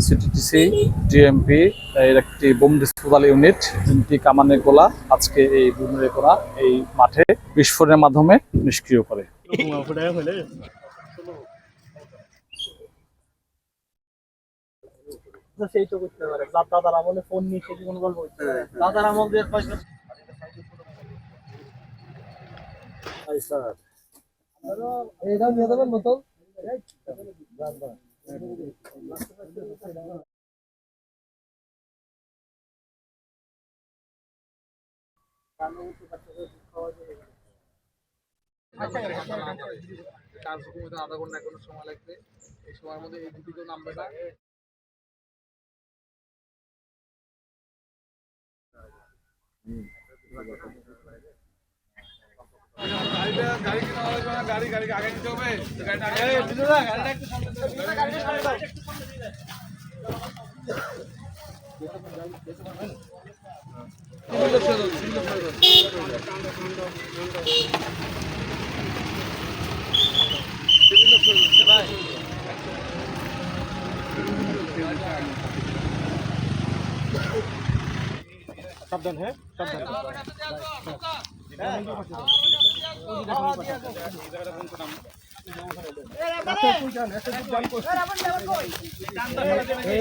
CTTC, DMP এর একটি bomb disposal unit, 3টি কামানের গোলা আজকে এই বুমরেকোনা এই মাঠে বিস্ফোরণের মাধ্যমে নিষ্ক্রিয় করে। সেই তো করতে পারে দাদার আমলে ফোন নিয়ে সে কি কোনো গল্প করতে পারে দাদার আমল দিয়ে পয়সা এইটা নিয়ে যাবেন বোতল আধা ঘন্টা এখনো সময় লাগবে। এই সময়ের মধ্যে এই দুটো নামবে না। গাড়ি আগে নিতে হবে। সাবধান হ্যাঁ সাবধান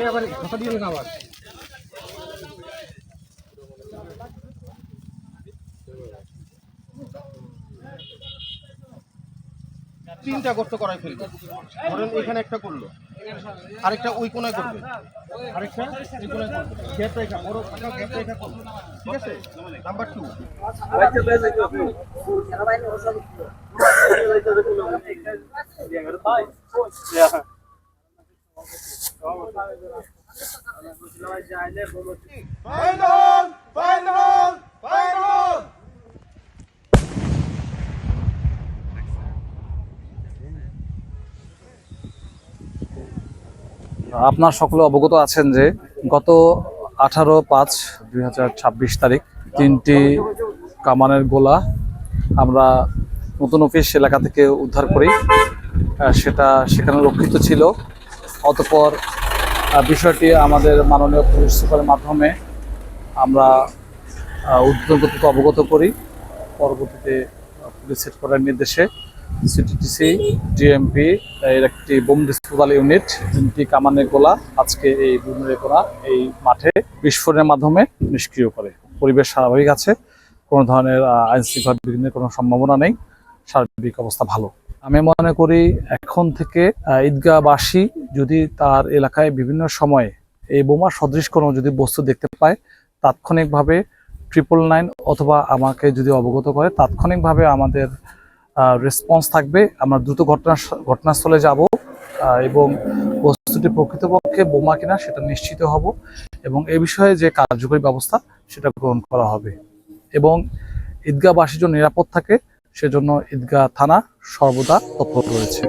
আবার কথা দিয়ে না আবার তিনটা গর্ত করাই ফেলবে। ধরেন এখানে একটা করলো, আরেকটা ওই কোনায় করবে, আরেকটা এই কোনায় করবে, গ্যাপ রেখা বড় গ্যাপ রেখা করবে। ঠিক আছে, নাম্বার 2 ফাইনাল ফাইনাল ফাইনাল। আপনার সকলে অবগত আছেন যে গত 18/5/2026 তারিখ 3টি কামানের গোলা আমরা নতুন অফিস এলাকা থেকে উদ্ধার করি। সেটা সেখানে রক্ষিত ছিল। অতঃপর বিষয়টি আমাদের মাননীয় পুলিশ সুপারের মাধ্যমে আমরা ঊর্ধ্বতন কর্তৃপক্ষকে অবগত করি। পরবর্তীতে পুলিশ হেডকোয়ার্টারের নির্দেশে সিটিটিসি, ডিএমপি এর একটি বোম ডিসপোজাল ইউনিট, 3টি কামানের গোলা আজকে এই বুমরেকোনা এই মাঠে বিস্ফোরণের মাধ্যমে নিষ্ক্রিয় করে। পরিবেশ স্বাভাবিক আছে, কোনো ধরনের আইন শৃঙ্খলা বিঘ্নের কোনো সম্ভাবনা নেই, সার্বিক অবস্থা ভালো। আমি মনে করি এখন থেকে ঈদগাহবাসী যদি তার এলাকায় বিভিন্ন সময়ে এই বোমা সদৃশ কোনো যদি বস্তু দেখতে পায়, তাৎক্ষণিকভাবে 999 অথবা আমাকে যদি অবগত করে, তাৎক্ষণিকভাবে আমাদের রেসপন্স থাকবে। আমরা দ্রুত ঘটনাস্থলে যাব এবং বস্তুটি প্রকৃতপক্ষে বোমা কিনা সেটা নিশ্চিত হব এবং এ বিষয়ে যে কার্যকরী ব্যবস্থা সেটা গ্রহণ করা হবে এবং ঈদগাহবাসীর জন্য নিরাপদ থাকে সেজন্য ঈদগাহ থানা সর্বদা তৎপর রয়েছে।